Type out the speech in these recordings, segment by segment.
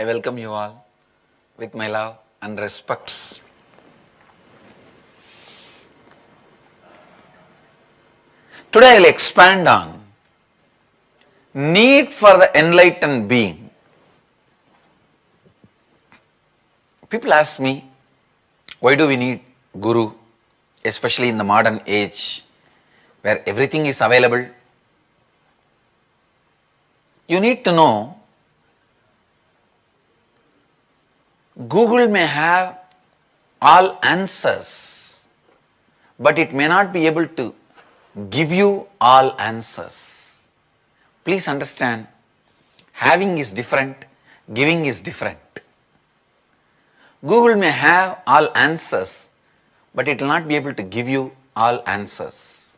I welcome you all with my love and respects. Today I will expand on need for the enlightened being. People ask me, why do we need Guru, especially in the modern age where everything is available? You need to know, Google may have all answers, but it may not be able to give you all answers. Please understand, having is different, giving is different. Google may have all answers, but it will not be able to give you all answers.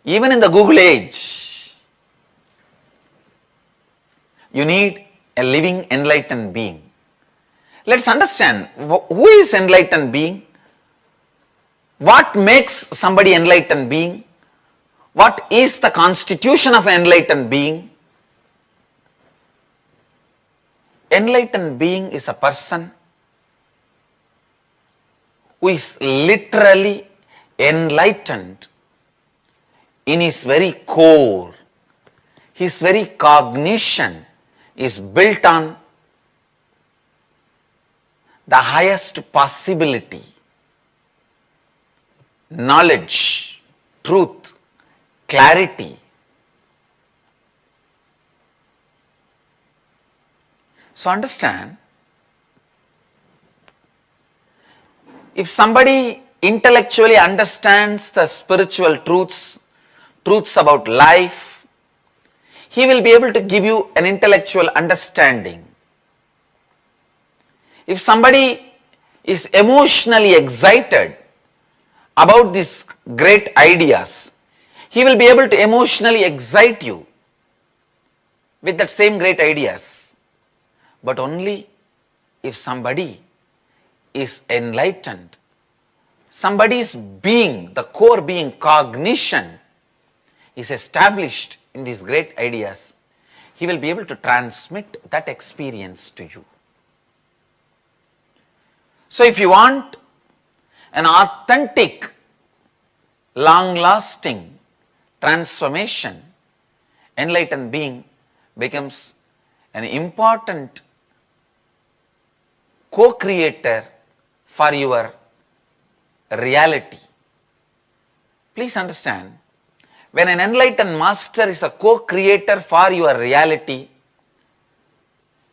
Even in the Google age, you need a living enlightened being. Let's understand, who is enlightened being? What makes somebody enlightened being? What is the constitution of an enlightened being? Enlightened being is a person who is literally enlightened in his very core. His very cognition is built on the highest possibility, knowledge, truth, clarity. So understand, if somebody intellectually understands the spiritual truths about life, he will be able to give you an intellectual understanding. If somebody is emotionally excited about these great ideas, he will be able to emotionally excite you with that same great ideas. But only if somebody is enlightened, somebody's being, the core being, cognition is established in these great ideas, he will be able to transmit that experience to you. So if you want an authentic, long-lasting transformation, enlightened being becomes an important co-creator for your reality. Please understand, when an enlightened master is a co-creator for your reality,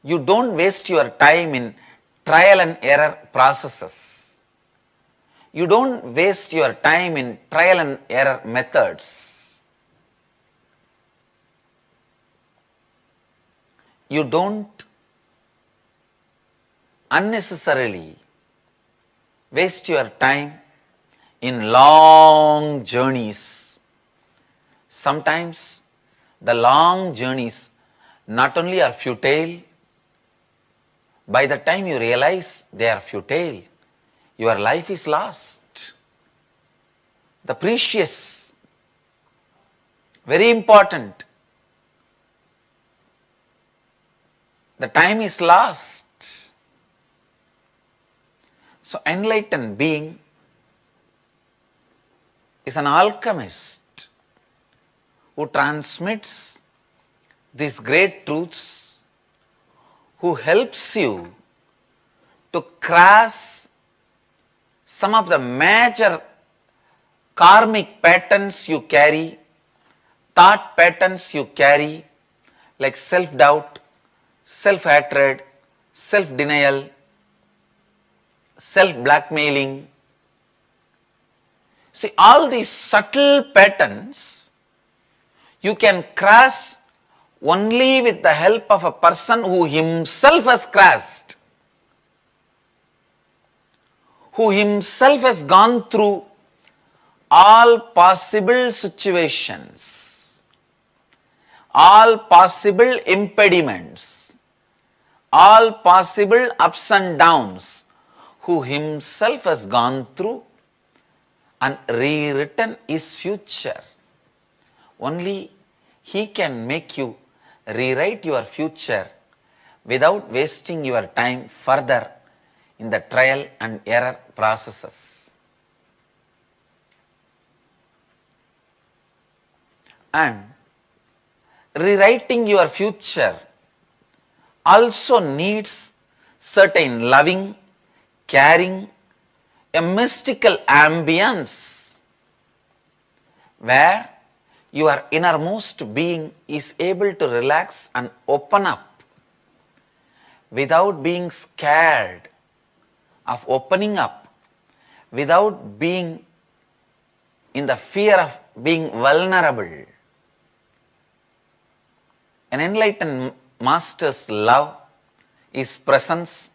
you don't waste your time in trial and error processes. You don't waste your time in trial and error methods. You don't unnecessarily waste your time in long journeys. Sometimes the long journeys not only are futile, by the time you realize they are futile, your life is lost. The precious, very important, the time is lost. So enlightened being is an alchemist who transmits these great truths, who helps you to cross some of the major karmic patterns you carry, thought patterns you carry, like self-doubt, self-hatred, self-denial, self-blackmailing. See, all these subtle patterns you can cross only with the help of a person who himself has crossed, who himself has gone through all possible situations, all possible impediments, all possible ups and downs, who himself has gone through and rewritten his future. Only he can make you rewrite your future without wasting your time further in the trial and error processes. And rewriting your future also needs certain loving, caring, a mystical ambience where your innermost being is able to relax and open up without being scared of opening up, without being in the fear of being vulnerable. An enlightened master's love, his presence,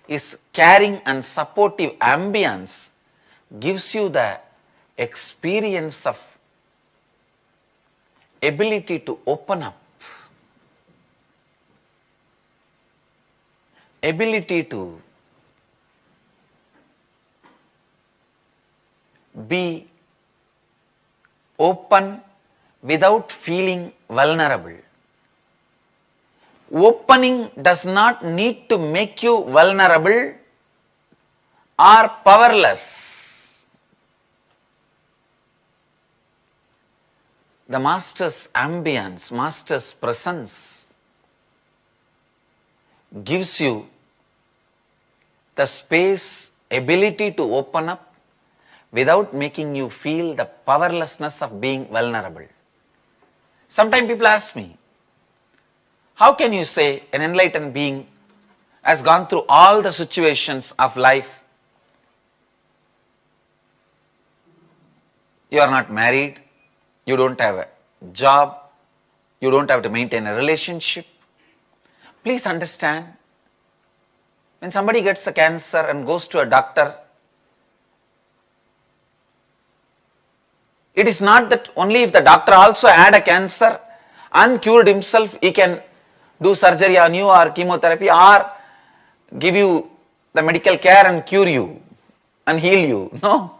his caring and supportive ambience gives you the experience of ability to open up, ability to be open without feeling vulnerable. Opening does not need to make you vulnerable or powerless. The Master's ambience, Master's presence gives you the space, ability to open up without making you feel the powerlessness of being vulnerable. Sometimes people ask me, how can you say an enlightened being has gone through all the situations of life? You are not married, you don't have a job, you don't have to maintain a relationship. Please understand, when somebody gets a cancer and goes to a doctor, it is not that only if the doctor also had a cancer and cured himself, he can do surgery on you or chemotherapy or give you the medical care and cure you and heal you. No.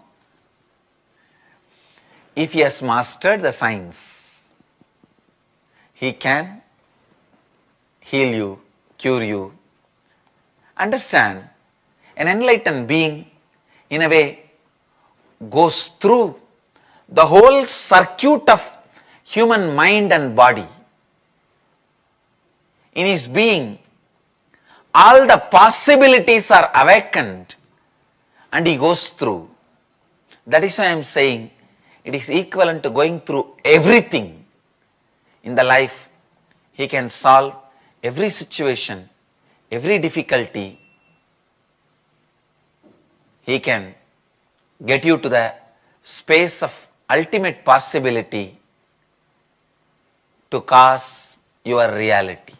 If he has mastered the science, he can heal you, cure you. Understand, an enlightened being in a way goes through the whole circuit of human mind and body. In his being, all the possibilities are awakened and he goes through. That is why I am saying it is equivalent to going through everything in the life. He can solve every situation, every difficulty. He can get you to the space of ultimate possibility to cause your reality.